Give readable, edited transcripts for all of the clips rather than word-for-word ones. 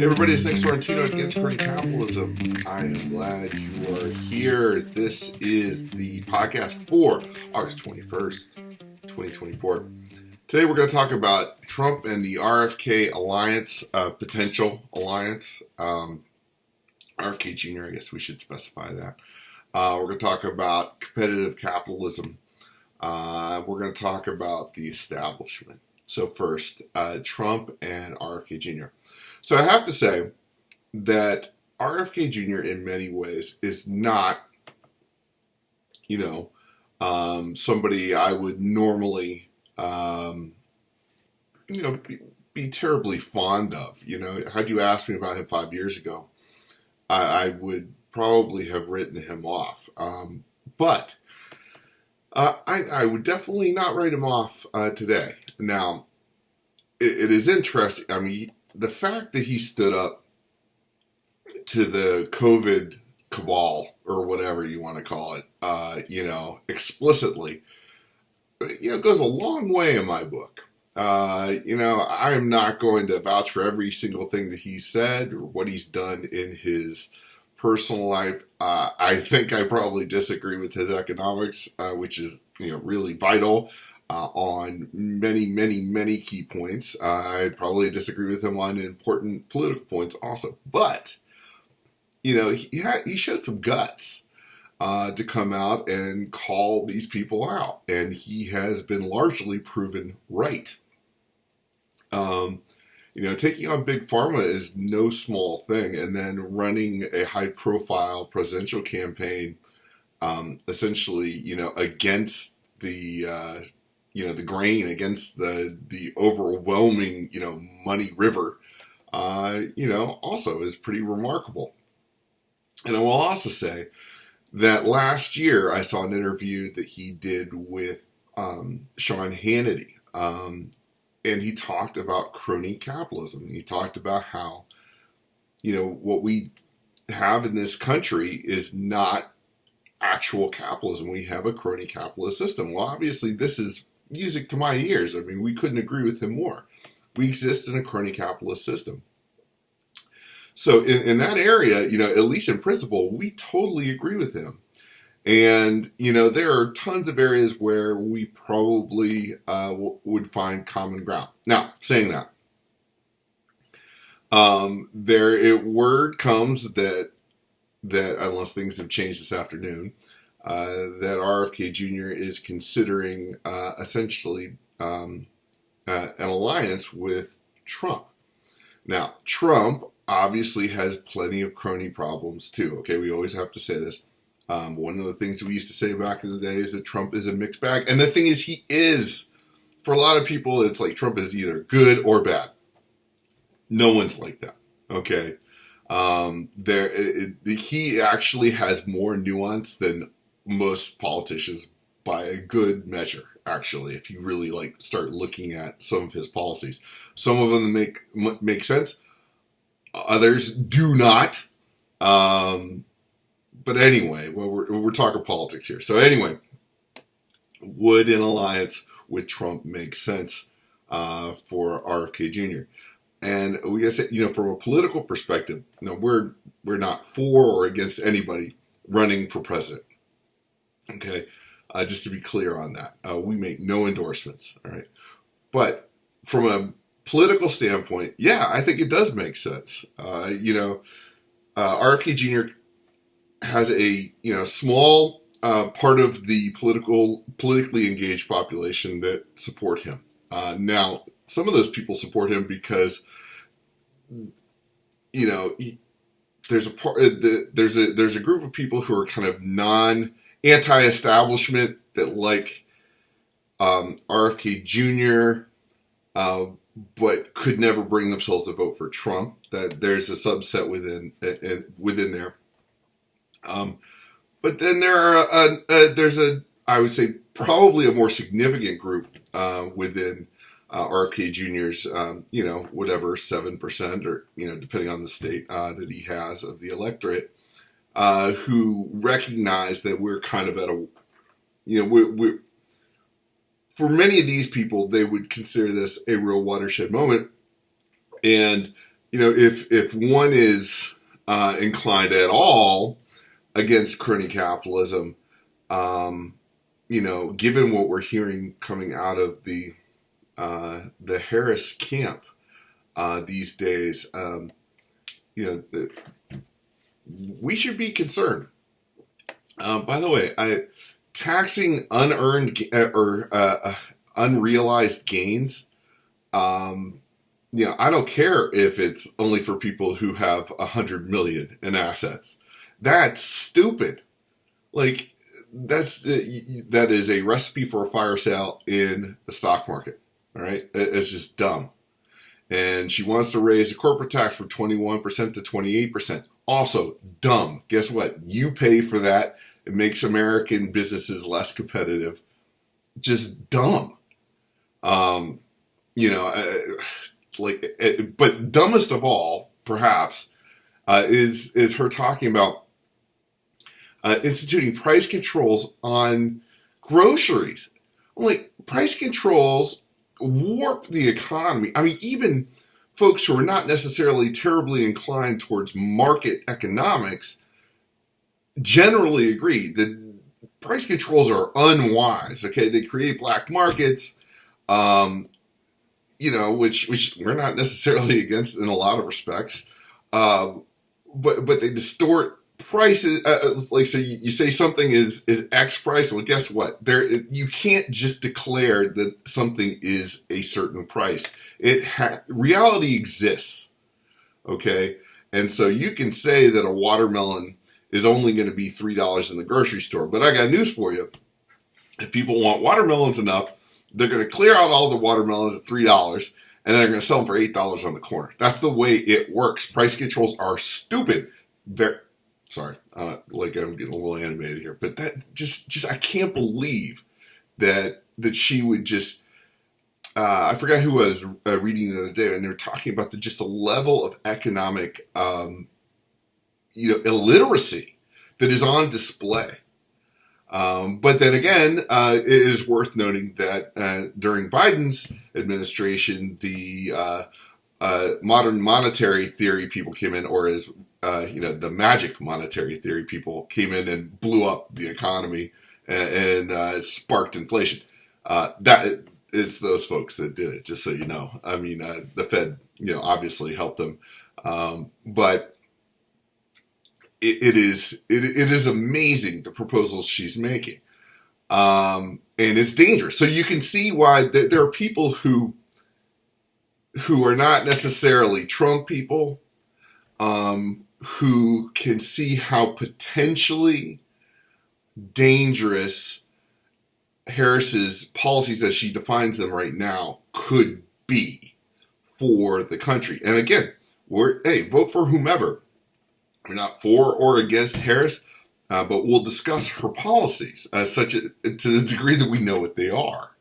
Everybody, it's Nick Sorrentino against Crony Capitalism. I am glad you are here. This is the podcast for August 21st, 2024. Today we're going to talk about Trump and the RFK alliance, potential alliance. RFK Jr., I guess we should specify that. We're going to talk about competitive capitalism. We're going to talk about the establishment. So first, Trump and RFK Jr. So I have to say that RFK Jr. in many ways is not, somebody I would normally, be terribly fond of. Had you asked me about him 5 years ago, I would probably have written him off. But I would definitely not write him off today. Now, it is interesting. I mean, the fact that he stood up to the COVID cabal, or whatever you want to call it, explicitly, goes a long way in my book. I am not going to vouch for every single thing that he said or what he's done in his personal life. I think I probably disagree with his economics, which is, really vital. On many, many, many key points. I probably disagree with him on important political points also. But, he showed some guts to come out and call these people out. And he has been largely proven right. Taking on Big Pharma is no small thing. And then running a high-profile presidential campaign, essentially, against the grain, against the overwhelming, money river, also is pretty remarkable. And I will also say that last year I saw an interview that he did with Sean Hannity, and he talked about crony capitalism. He talked about how, what we have in this country is not actual capitalism. We have a crony capitalist system. Well, obviously this is music to my ears. I mean, we couldn't agree with him more. We exist in a crony capitalist system. So in that area, at least in principle, we totally agree with him. And, there are tons of areas where we probably would find common ground. Now, saying that, word comes that unless things have changed this afternoon, that RFK Jr. is considering essentially an alliance with Trump. Now, Trump obviously has plenty of crony problems too. Okay, we always have to say this. One of the things we used to say back in the day is that Trump is a mixed bag. And the thing is, he is. For a lot of people, it's like Trump is either good or bad. No one's like that. Okay. He actually has more nuance than most politicians by a good measure, actually, if you really start looking at some of his policies. Some of them make sense. Others do not. But anyway, we're talking politics here. So anyway, would an alliance with Trump make sense for RFK Jr.? And we gotta say, from a political perspective, we're not for or against anybody running for president. Okay, just to be clear on that, we make no endorsements. All right, but from a political standpoint, yeah, I think it does make sense. RFK Jr. has a small part of the politically engaged population that support him. Now, some of those people support him because there's a group of people who are kind of anti-establishment that like RFK Jr., but could never bring themselves to vote for Trump. That there's a subset within there. But then there's I would say probably a more significant group within RFK Jr.'s, whatever 7% or depending on the state that he has of the electorate, who recognize that we're kind of at a, we're for many of these people, they would consider this a real watershed moment. And, if one is inclined at all against crony capitalism, given what we're hearing coming out of the Harris camp these days, we should be concerned. By the way, taxing unearned or unrealized gains. I don't care if it's only for people who have 100 million in assets. That's stupid. Like that is a recipe for a fire sale in the stock market. All right, it's just dumb. And she wants to raise the corporate tax from 21% to 28%. Also dumb. Guess what? You pay for that. It makes American businesses less competitive. Just dumb. But dumbest of all, perhaps, is her talking about instituting price controls on groceries. Like, price controls warp the economy. I mean, even folks who are not necessarily terribly inclined towards market economics generally agree that price controls are unwise. Okay, they create black markets, which we're not necessarily against in a lot of respects, but they distort prices. So you say something is X price. Well, guess what? You can't just declare that something is a certain price. Reality exists, okay? And so you can say that a watermelon is only going to be $3 in the grocery store. But I got news for you. If people want watermelons enough, they're going to clear out all the watermelons at $3, and they're going to sell them for $8 on the corner. That's the way it works. Price controls are stupid. Sorry, like I'm getting a little animated here, but that just I can't believe that she would just. I forgot who I was reading the other day, and they were talking about the level of economic, illiteracy that is on display. But then again, it is worth noting that during Biden's administration, the modern monetary theory people came in, or as the magic monetary theory people came in and blew up the economy and sparked inflation. That is those folks that did it, just so you know. I mean, the Fed, obviously helped them. But it is amazing, the proposals she's making. And it's dangerous. So you can see why there are people who are not necessarily Trump people, who can see how potentially dangerous Harris's policies, as she defines them right now, could be for the country. And again, vote for whomever. We're not for or against Harris, but we'll discuss her policies to the degree that we know what they are.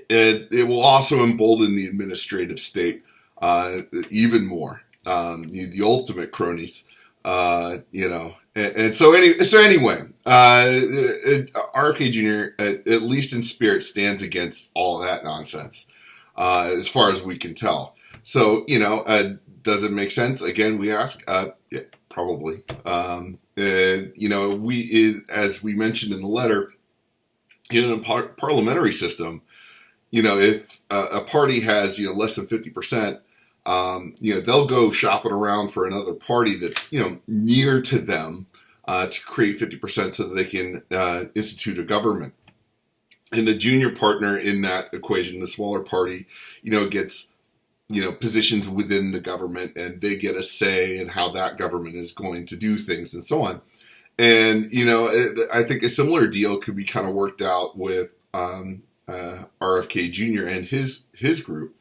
It will also embolden the administrative state even more. The ultimate cronies, And so anyway, RFK Jr. At least in spirit stands against all that nonsense, as far as we can tell. So does it make sense? Again, we ask. Yeah, probably. As we mentioned in the letter, in a parliamentary system, if a party has less than 50%. They'll go shopping around for another party that's, near to them to create 50% so that they can institute a government. And the junior partner in that equation, the smaller party, gets, positions within the government, and they get a say in how that government is going to do things and so on. And, I think a similar deal could be kind of worked out with RFK Jr. and his group.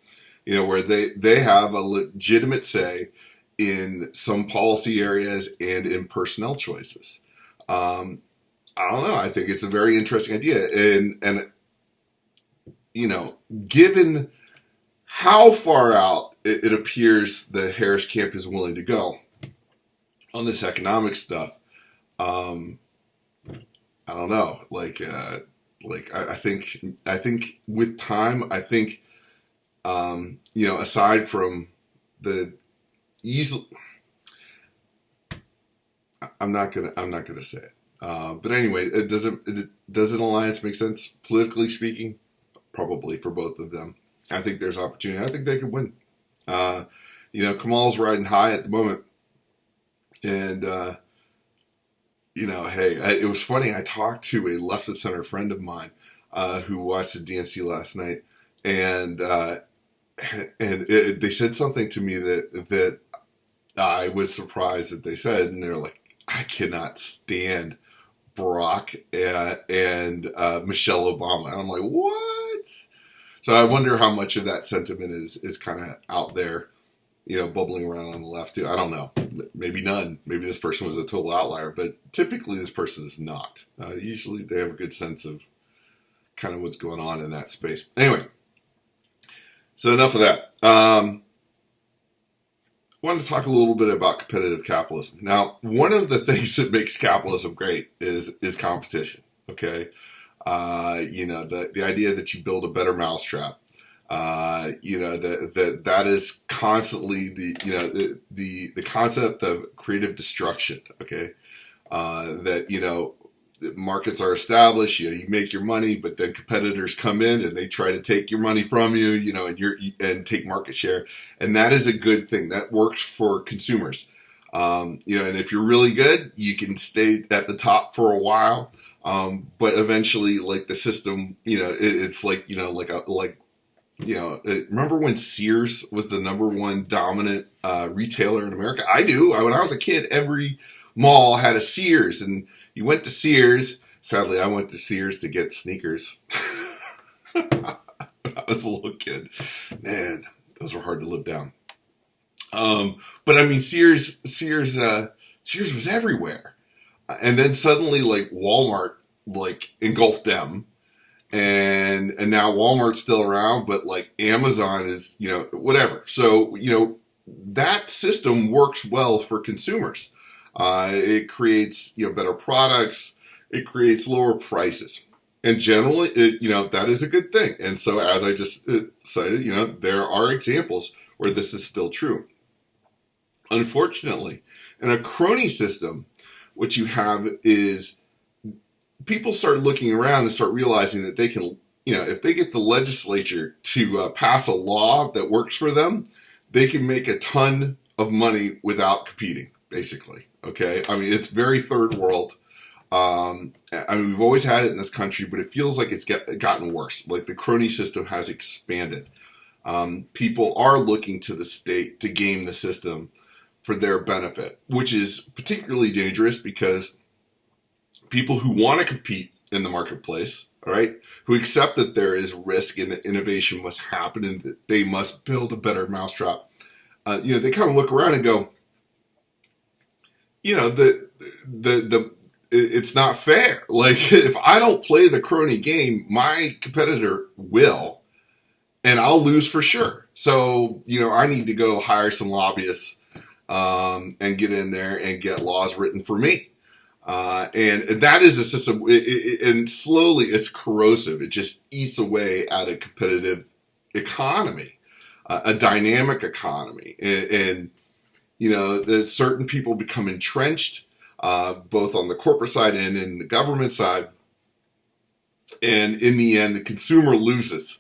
Where they have a legitimate say in some policy areas and in personnel choices. I don't know. I think it's a very interesting idea. And given how far out it appears the Harris camp is willing to go on this economic stuff, I don't know. I think with time, aside from the easy, I'm not gonna say it. But anyway, does an alliance make sense politically speaking? Probably for both of them. I think there's opportunity. I think they could win. Kamal's riding high at the moment, and hey, it was funny. I talked to a left of center friend of mine who watched the DNC last night, and they said something to me that I was surprised that they said, and they're like, I cannot stand Barack and Michelle Obama. And I'm like, what? So I wonder how much of that sentiment is kind of out there, bubbling around on the left too. I don't know. Maybe none. Maybe this person was a total outlier, but typically this person is not. Usually they have a good sense of kind of what's going on in that space. Anyway, so enough of that. I wanted to talk a little bit about competitive capitalism. Now, one of the things that makes capitalism great is competition. Okay, the idea that you build a better mousetrap. That is constantly the concept of creative destruction. Okay, markets are established. You make your money, but then competitors come in and they try to take your money from you. And take market share, and that is a good thing. That works for consumers. And if you're really good, you can stay at the top for a while. But eventually, like the system, it's like remember when Sears was the number one dominant retailer in America? I do. When I was a kid, every mall had a Sears, and you went to Sears. Sadly, I went to Sears to get sneakers. When I was a little kid. Man, those were hard to live down. But I mean, Sears was everywhere. And then suddenly, like, Walmart, engulfed them. And now Walmart's still around, but, Amazon is, whatever. So, that system works well for consumers. It creates, better products. It creates lower prices. And generally, that is a good thing. And so, as I just cited, there are examples where this is still true. Unfortunately, in a crony system, what you have is people start looking around and start realizing that they can, if they get the legislature to pass a law that works for them, they can make a ton of money without competing, basically. Okay? I mean, it's very third world. We've always had it in this country, but it feels like it's gotten worse. Like the crony system has expanded. People are looking to the state to game the system for their benefit, which is particularly dangerous because people who want to compete in the marketplace, all right, who accept that there is risk and that innovation must happen and that they must build a better mousetrap, they kind of look around and go, it's not fair. Like, if I don't play the crony game, my competitor will, and I'll lose for sure. So, I need to go hire some lobbyists and get in there and get laws written for me. And that is a system, and slowly it's corrosive. It just eats away at a competitive economy, a dynamic economy. And that certain people become entrenched, both on the corporate side and in the government side. And in the end, the consumer loses,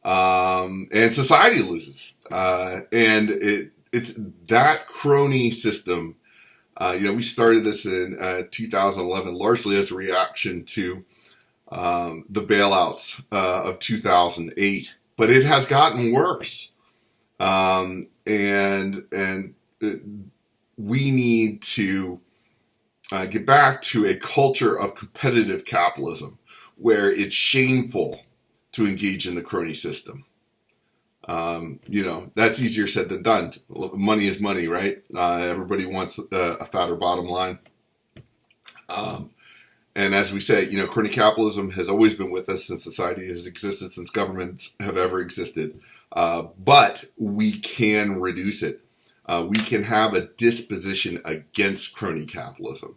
and society loses. And it's that crony system. We started this in 2011, largely as a reaction to the bailouts of 2008, but it has gotten worse. We need to get back to a culture of competitive capitalism where it's shameful to engage in the crony system. That's easier said than done. Money is money, right? Everybody wants a fatter bottom line. And as we say, crony capitalism has always been with us since society has existed, since governments have ever existed. But we can reduce it. We can have a disposition against crony capitalism.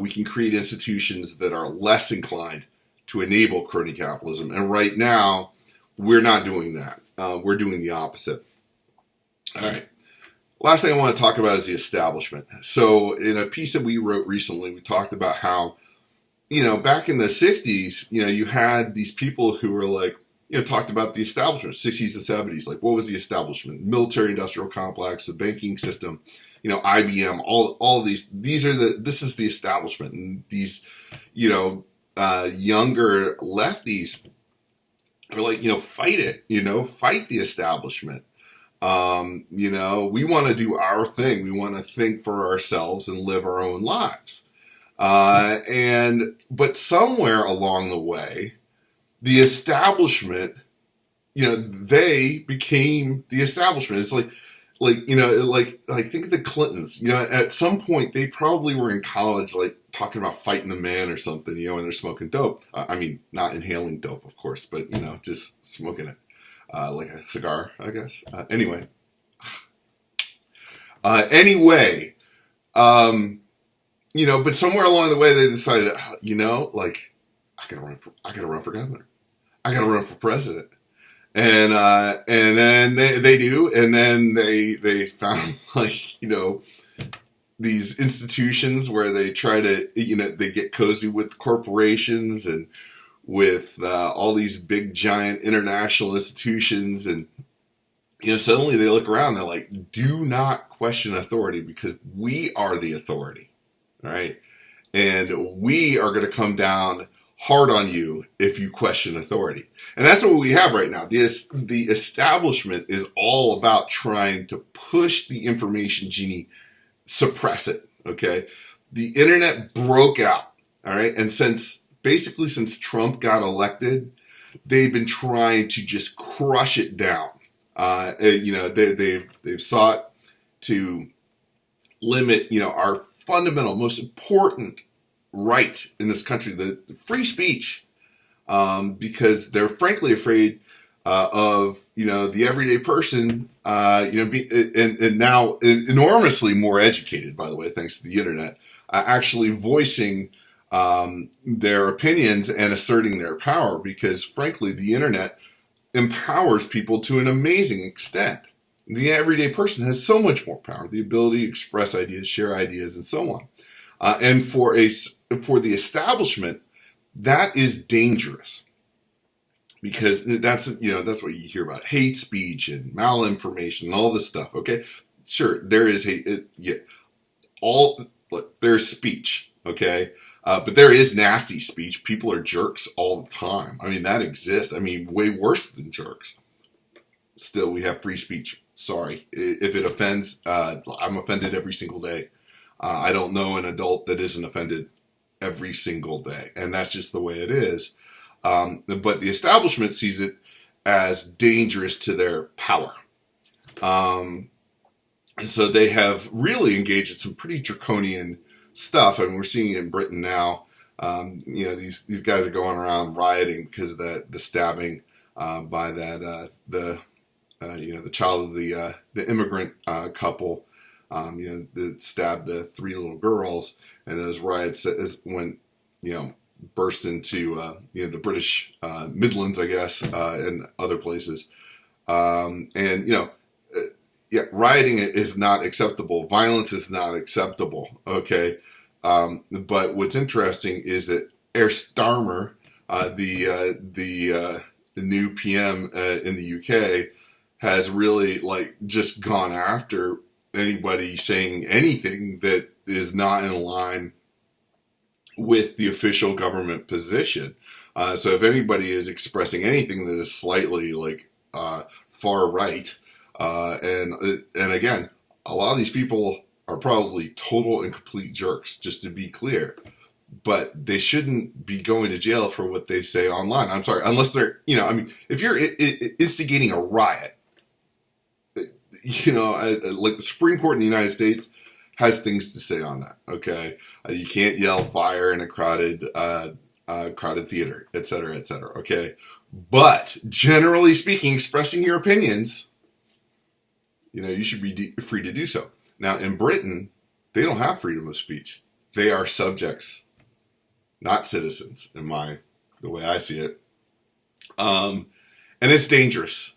We can create institutions that are less inclined to enable crony capitalism. And right now, we're not doing that. we're doing the opposite. All right. Last thing I want to talk about is the establishment. So in a piece that we wrote recently, we talked about how, back in the 60s, you had these people who were like, talked about the establishment, 60s and 70s. Like, what was the establishment? Military industrial complex, the banking system, IBM, all of these this is the establishment. And these, younger lefties are like, fight it, fight the establishment. We want to do our thing. We want to think for ourselves and live our own lives. But somewhere along the way, the establishment, they became the establishment. It's like think of the Clintons. At some point they probably were in college, like talking about fighting the man or something, and they're smoking dope. I mean, not inhaling dope, of course, but just smoking it. Like a cigar, I guess. Anyway, but somewhere along the way they decided, I gotta run for governor. I gotta run for president. And then they do, and then they found these institutions where they try to, they get cozy with corporations and with all these big giant international institutions, and suddenly they look around, they're like, do not question authority, because we are the authority, right? And we are going to come down hard on you if you question authority. And that's what we have right now. The establishment is all about trying to push the information genie, suppress it, okay? The internet broke out, all right? And since Trump got elected, they've been trying to just crush it down. They've sought to limit, our fundamental, most important right in this country, the free speech, because they're frankly afraid of the everyday person, and now enormously more educated, by the way, thanks to the internet, actually voicing their opinions and asserting their power, because frankly the internet empowers people to an amazing extent. The everyday person has so much more power, the ability to express ideas, share ideas, and so on. And for the establishment, that is dangerous, because that's what you hear about: hate speech and malinformation and all this stuff. Okay, sure, there is hate. There's speech. Okay. But there is nasty speech. People are jerks all the time. I mean, that exists. I mean, way worse than jerks. Still, we have free speech. Sorry. If it offends, I'm offended every single day. I don't know an adult that isn't offended every single day. And that's just the way it is. But the establishment sees it as dangerous to their power. And so they have really engaged in some pretty draconian stuff. I mean, we're seeing it in Britain now. These guys are going around rioting because of the stabbing by the child of the immigrant couple, that stabbed the 3 little girls, and those riots burst into the British Midlands, I guess, and other places, rioting is not acceptable. Violence is not acceptable. Okay. But what's interesting is that Keir Starmer, the new PM in the UK, has really just gone after anybody saying anything that is not in line with the official government position. So if anybody is expressing anything that is slightly far right, and again, a lot of these people are probably total and complete jerks, just to be clear, but they shouldn't be going to jail for what they say online. I'm sorry, unless they're, if you're instigating a riot, like the Supreme Court in the United States has things to say on that. Okay, you can't yell fire in a crowded theater, et cetera, et cetera. Okay, but generally speaking, expressing your opinions, you should be free to do so. Now, in Britain, they don't have freedom of speech. They are subjects, not citizens, the way I see it. And it's dangerous.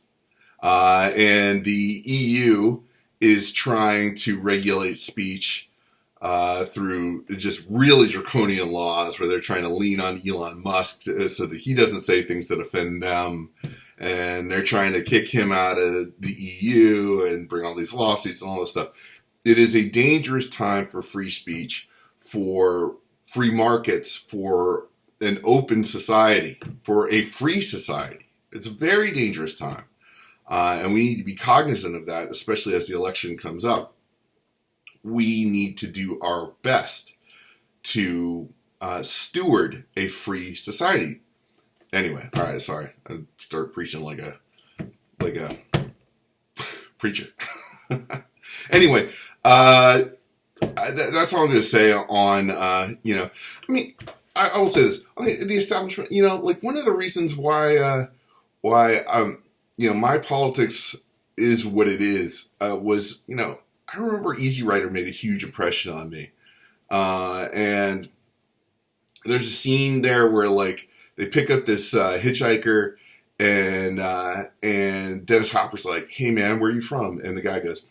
And the EU is trying to regulate speech through just really draconian laws where they're trying to lean on Elon Musk so that he doesn't say things that offend them. And they're trying to kick him out of the EU and bring all these lawsuits and all this stuff. It is a dangerous time for free speech, for free markets, for an open society, for a free society. It's a very dangerous time. And we need to be cognizant of that, especially as the election comes up. We need to do our best to steward a free society. Anyway, all right, sorry. I start preaching like a preacher. Anyway, that's all I'm going to say on, I mean, I will say this. The establishment, like one of the reasons why my politics is what it is, was, I remember Easy Rider made a huge impression on me. And there's a scene there where, like, they pick up this hitchhiker, and Dennis Hopper's like, "Hey, man, where are you from?" And the guy goes,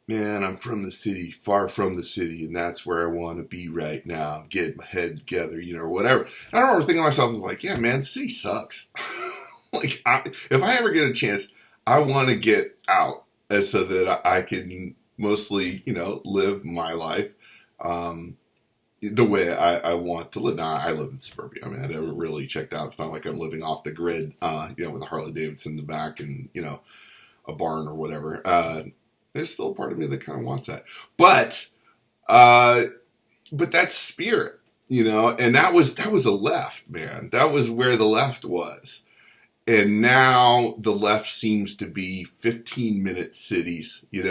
"Man, I'm from the city, far from the city, and that's where I want to be right now. Get my head together, or whatever." And I remember thinking to myself, I was like, "Yeah, man, the city sucks." Like, if I ever get a chance, I want to get out so that I can mostly, live my life the way I want to live. Now, I live in suburbia. I mean, I never really checked out. It's not like I'm living off the grid, with a Harley Davidson in the back and, a barn or whatever. There's still a part of me that kind of wants that. But that's spirit, and that was the left, man. That was where the left was. And now the left seems to be 15-minute cities, it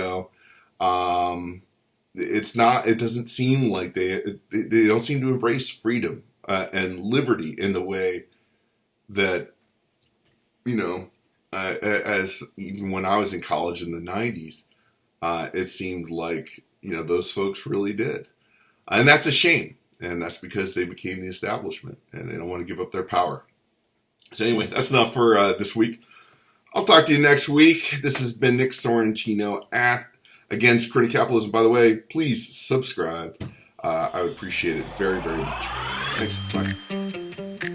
doesn't seem like they don't seem to embrace freedom and liberty in the way that, as even when I was in college in the 90s, it seemed like, those folks really did. And that's a shame. And that's because they became the establishment and they don't want to give up their power. So anyway, that's enough for this week. I'll talk to you next week. This has been Nick Sorrentino at Against Crony Capitalism. By the way, please subscribe. I would appreciate it very, very much. Thanks. Bye.